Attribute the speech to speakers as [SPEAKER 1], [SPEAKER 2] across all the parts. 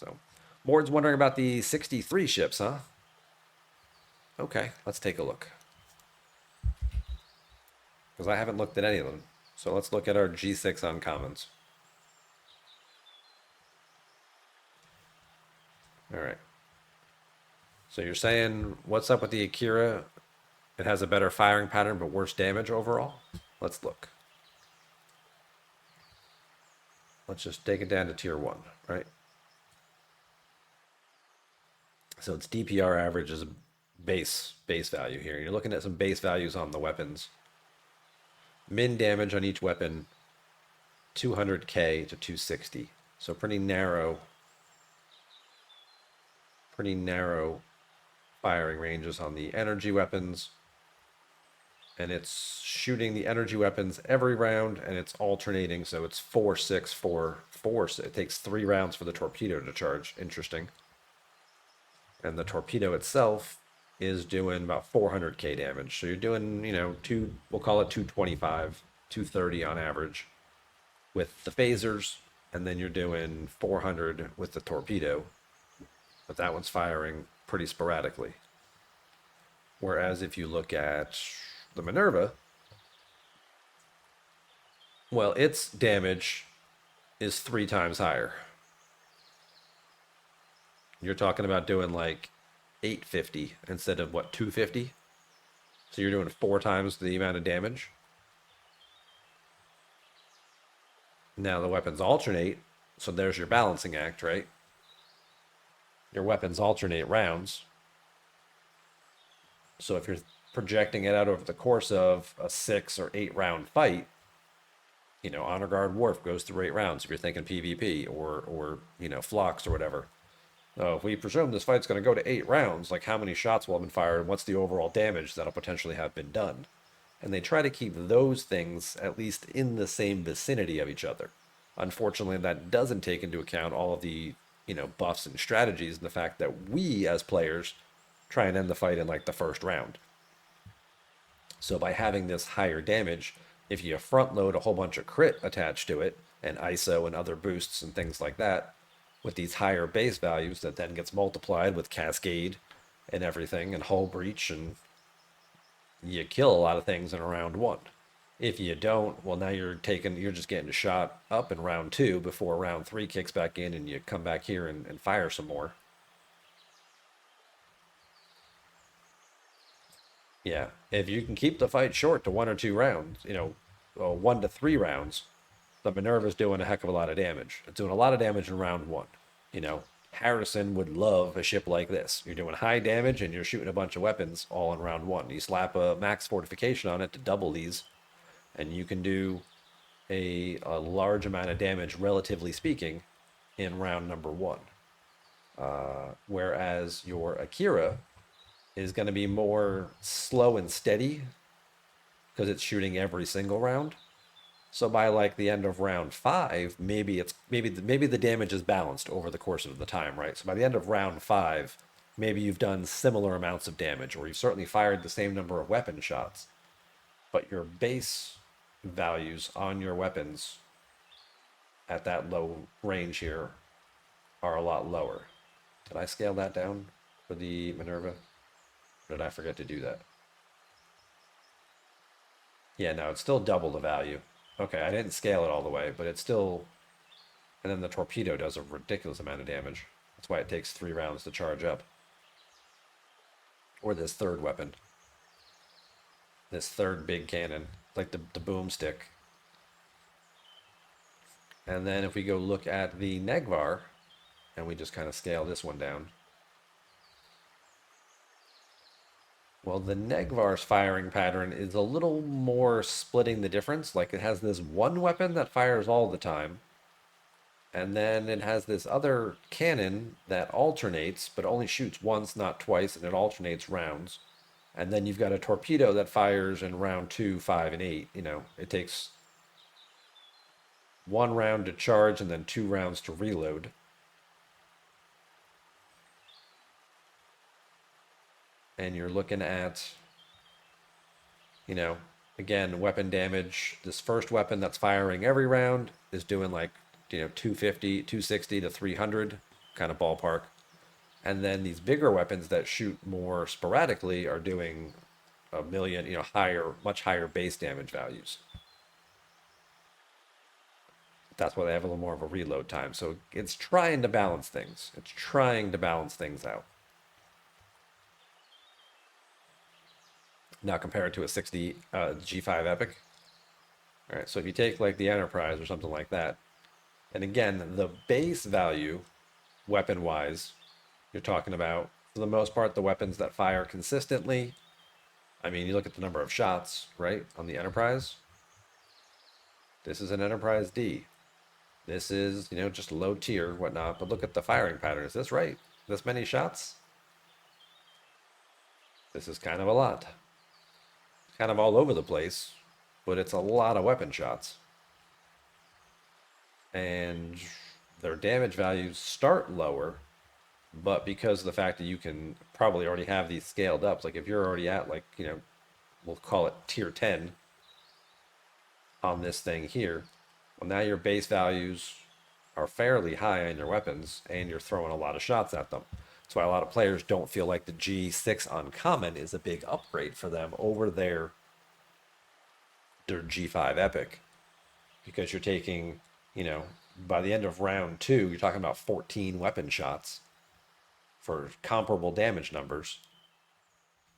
[SPEAKER 1] So, Mord's wondering about the 63 ships, huh? Okay, let's take a look. Because I haven't looked at any of them. So let's look at our G6 uncommons. All right. So you're saying, what's up with the Akira? It has a better firing pattern, but worse damage overall? Let's look. Let's just take it down to tier 1, right? So its DPR average is a base value here. You're looking at some base values on the weapons. Min damage on each weapon, 200k to 260. So pretty narrow firing ranges on the energy weapons. And it's shooting the energy weapons every round, and it's alternating. So it's 4, 6, 4, 4. So it takes 3 rounds for the torpedo to charge. Interesting. And the torpedo itself is doing about 400k damage. So you're doing, we'll call it 225, 230 on average with the phasers, and then you're doing 400 with the torpedo. But that one's firing pretty sporadically. Whereas if you look at the Minerva, well, its damage is 3 times higher. You're talking about doing like 850 instead of what, 250? So you're doing 4 times the amount of damage. Now the weapons alternate, so there's your balancing act, right? Your weapons alternate rounds. So if you're projecting it out over the course of a 6 or 8 round fight, Honor Guard Worf goes through 8 rounds if you're thinking PvP or Phlox or whatever. So if we presume this fight's going to go to 8 rounds, like how many shots will have been fired and what's the overall damage that'll potentially have been done? And they try to keep those things at least in the same vicinity of each other. Unfortunately, that doesn't take into account all of the, buffs and strategies and the fact that we as players try and end the fight in like the first round. So by having this higher damage, if you front load a whole bunch of crit attached to it and ISO and other boosts and things like that, with these higher base values that then gets multiplied with cascade and everything and hull breach, and you kill a lot of things in round 1. If you don't, well, now you're just getting shot up in round 2 before round 3 kicks back in and you come back here and fire some more. Yeah, if you can keep the fight short to 1 or 2 rounds, 1 to 3 rounds, the Minerva's doing a heck of a lot of damage. It's doing a lot of damage in round 1. Harrison would love a ship like this. You're doing high damage and you're shooting a bunch of weapons all in round 1. You slap a max fortification on it to double these, and you can do a large amount of damage, relatively speaking, in round number 1. Whereas your Akira is going to be more slow and steady because it's shooting every single round. So by like the end of round 5, maybe the damage is balanced over the course of the time, right? So by the end of round 5, maybe you've done similar amounts of damage, or you've certainly fired the same number of weapon shots, but your base values on your weapons at that low range here are a lot lower. Did I scale that down for the Minerva? Or did I forget to do that? Yeah, no, it's still double the value. Okay, I didn't scale it all the way, but it's still... And then the torpedo does a ridiculous amount of damage. That's why it takes 3 rounds to charge up. Or this third weapon. This third big cannon. Like the boomstick. And then if we go look at the Negvar, and we just kind of scale this one down. Well, the Negvar's firing pattern is a little more splitting the difference. Like it has this one weapon that fires all the time. And then it has this other cannon that alternates, but only shoots once, not twice, and it alternates rounds. And then you've got a torpedo that fires in round 2, 5, and 8. It takes 1 round to charge and then 2 rounds to reload. And you're looking at, again, weapon damage. This first weapon that's firing every round is doing like, 250, 260 to 300. kind of ballpark. And then these bigger weapons that shoot more sporadically are doing a million, higher, much higher base damage values. That's why they have a little more of a reload time. So it's trying to balance things. It's trying to balance things out. Now compare it to a 60 G5 Epic. All right, so if you take like the Enterprise or something like that, and again, the base value, weapon-wise, you're talking about, for the most part, the weapons that fire consistently. I mean, you look at the number of shots, right, on the Enterprise. This is an Enterprise D. This is, just low tier, whatnot, but look at the firing pattern. Is this right? This many shots? This is kind of a lot. Kind of all over the place, but it's a lot of weapon shots. And their damage values start lower, but because of the fact that you can probably already have these scaled up, like if you're already at like, we'll call it tier 10 on this thing here, well, now your base values are fairly high on your weapons and you're throwing a lot of shots at them. That's why a lot of players don't feel like the G6 uncommon is a big upgrade for them over their G5 Epic, because you're taking, by the end of round 2, you're talking about 14 weapon shots for comparable damage numbers.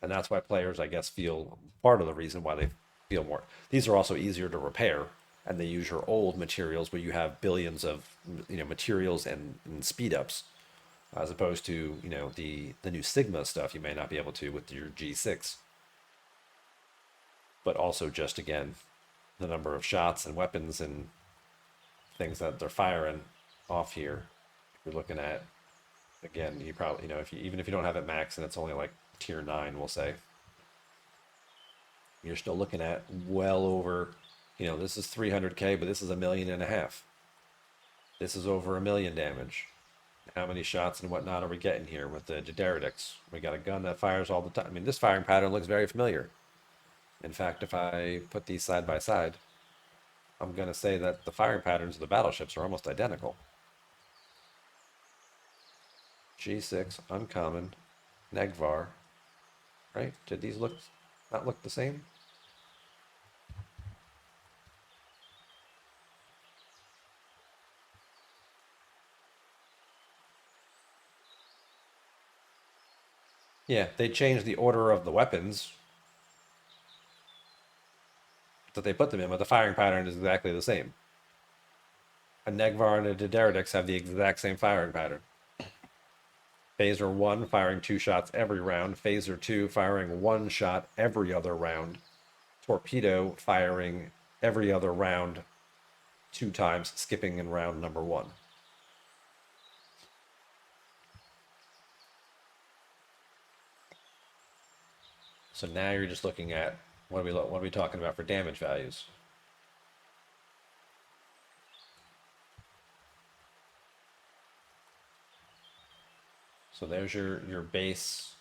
[SPEAKER 1] And that's why players, I guess, feel part of the reason why they feel more. These are also easier to repair, and they use your old materials where you have billions of materials and speed ups, as opposed to the new Sigma stuff you may not be able to with your G6. But also just again the number of shots and weapons and things that they're firing off here. You're looking at, again, you probably, even if you don't have it max and it's only like tier 9, we'll say, you're still looking at well over, this is 300K, but this is 1.5 million. This is over 1 million damage. How many shots and whatnot are we getting here with the D'Deridex? We got a gun that fires all the time. I mean, this firing pattern looks very familiar. In fact, if I put these side by side, I'm going to say that the firing patterns of the battleships are almost identical. G6, uncommon, Negvar, right? Did these not look the same? Yeah, they changed the order of the weapons that they put them in, but the firing pattern is exactly the same. A Negvar and a D'Deridex have the exact same firing pattern. Phaser 1 firing 2 shots every round. Phaser 2 firing 1 shot every other round. Torpedo firing every other round 2 times, skipping in round number 1. So now you're just looking at what are we talking about for damage values? So there's your base.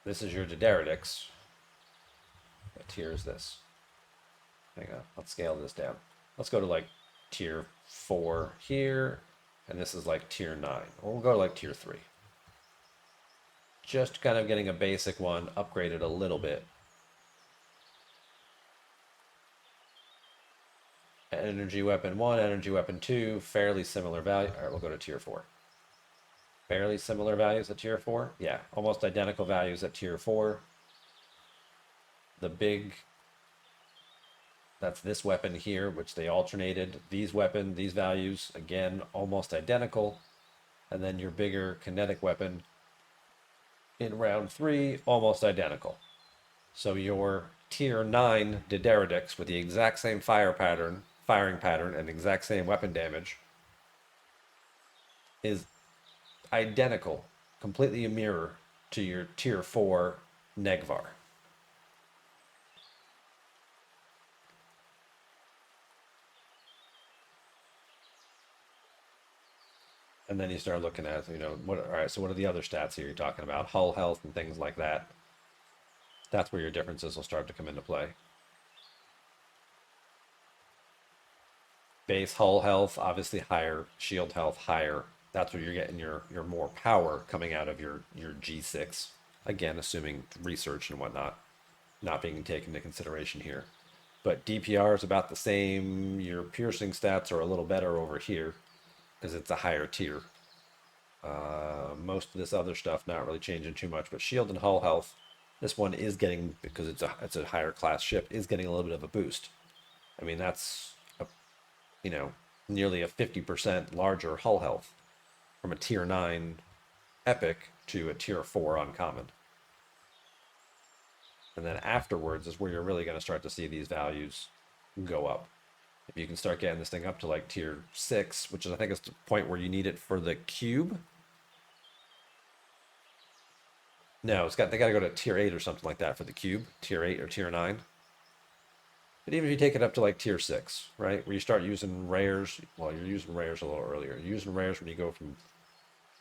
[SPEAKER 1] This is your D'Deridex. What tier is this? Hang on, let's scale this down. Let's go to like tier 4 here, and this is like tier 9. We'll go to like tier 3. Just kind of getting a basic one, upgraded a little bit. Energy weapon 1, energy weapon 2, fairly similar value. All right, we'll go to tier 4. Fairly similar values at tier 4. Yeah, almost identical values at tier 4. The big, that's this weapon here, which they alternated. These values, again, almost identical. And then your bigger kinetic weapon in round 3, almost identical. So your tier 9 D'Deridex with the exact same firing pattern, and exact same weapon damage is identical, completely a mirror to your tier 4 Negvar. And then you start looking at, all right, so what are the other stats here you're talking about? Hull health and things like that. That's where your differences will start to come into play. Base hull health, obviously higher. Shield health, higher. That's where you're getting your more power coming out of your G6. Again, assuming research and whatnot not being taken into consideration here. But DPR is about the same. Your piercing stats are a little better over here because it's a higher tier. Most of this other stuff not really changing too much, but shield and hull health, this one is getting, because it's a higher class ship, is getting a little bit of a boost. I mean, that's a, you know, nearly a 50% larger hull health from a tier 9 epic to a tier 4 uncommon. And then afterwards is where you're really going to start to see these values go up. If you can start getting this thing up to like tier 6, which is, I think, is the point where you need it for the cube. No, they got to go to tier 8 or something like that for the cube, tier 8 or tier 9. But even if you take it up to like tier 6, right, where you start using rares, well, you're using rares a little earlier. You're using rares when you go from,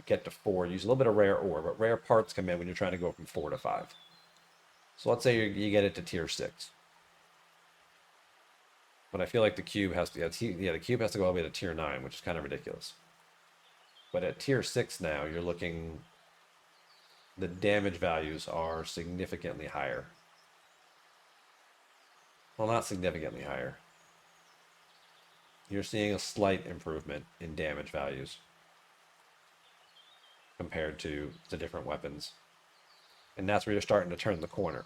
[SPEAKER 1] get to 4, use a little bit of rare ore, but rare parts come in when you're trying to go from 4 to 5. So let's say you get it to tier 6. But I feel like the cube has to, the cube has to go all the way to tier 9, which is kind of ridiculous. But at tier 6 now, you're looking, the damage values are significantly higher. Well, not significantly higher. You're seeing a slight improvement in damage values compared to the different weapons. And that's where you're starting to turn the corner.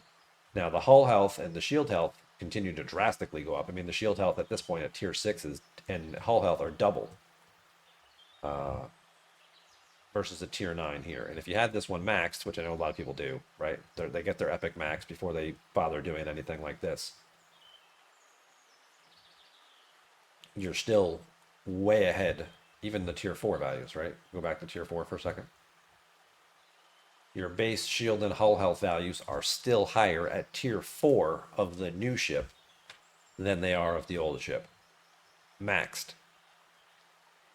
[SPEAKER 1] Now, the hull health and the shield health continue to drastically go up. I mean, the shield health at this point at tier 6 and hull health are double versus a tier 9 here. And if you had this one maxed, which I know a lot of people do, right? They get their epic max before they bother doing anything like this. You're still way ahead, even the tier 4 values, right? Go back to tier 4 for a second. Your base shield and hull health values are still higher at tier 4 of the new ship than they are of the old ship. Maxed.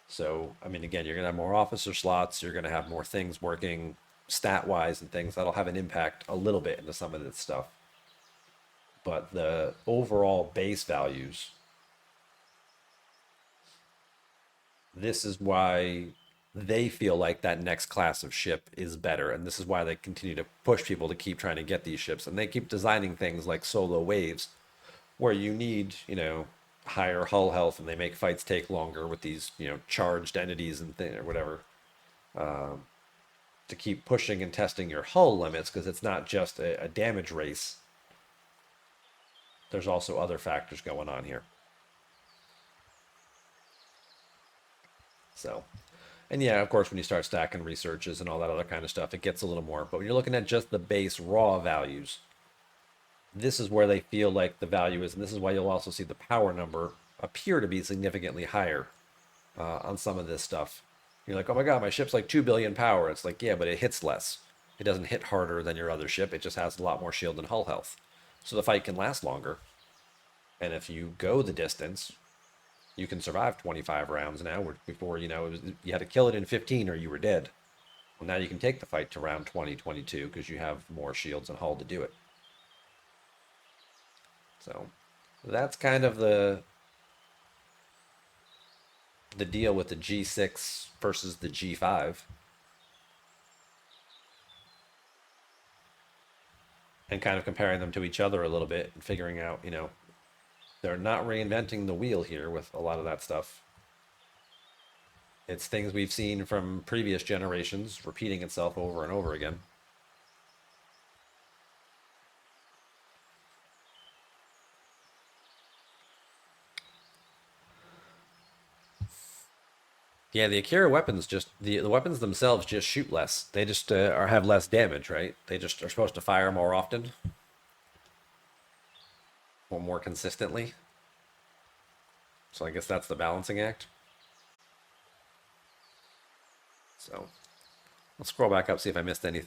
[SPEAKER 1] So, I mean, again, you're going to have more officer slots. You're going to have more things working stat-wise and things. That'll have an impact a little bit into some of this stuff. But the overall base values, this is why they feel like that next class of ship is better. And this is why they continue to push people to keep trying to get these ships. And they keep designing things like solo waves where you need, higher hull health, and they make fights take longer with these, charged entities and or whatever, to keep pushing and testing your hull limits, because it's not just a damage race. There's also other factors going on here. So, and yeah, of course, when you start stacking researches and all that other kind of stuff, it gets a little more. But when you're looking at just the base raw values, this is where they feel like the value is. And this is why you'll also see the power number appear to be significantly higher on some of this stuff. You're like, oh my God, my ship's like 2 billion power. It's like, yeah, but it hits less. It doesn't hit harder than your other ship. It just has a lot more shield and hull health. So the fight can last longer. And if you go the distance, you can survive 25 rounds now, where before, you had to kill it in 15 or you were dead. Well, now you can take the fight to round 20, 22 because you have more shields and hull to do it. So that's kind of the deal with the G6 versus the G5. And kind of comparing them to each other a little bit and figuring out, they're not reinventing the wheel here with a lot of that stuff. It's things we've seen from previous generations repeating itself over and over again. Yeah, the Akira weapons the weapons themselves just shoot less. They just are have less damage, right? They just are supposed to fire more often or more consistently. So I guess that's the balancing act. So I'll scroll back up, see if I missed anything.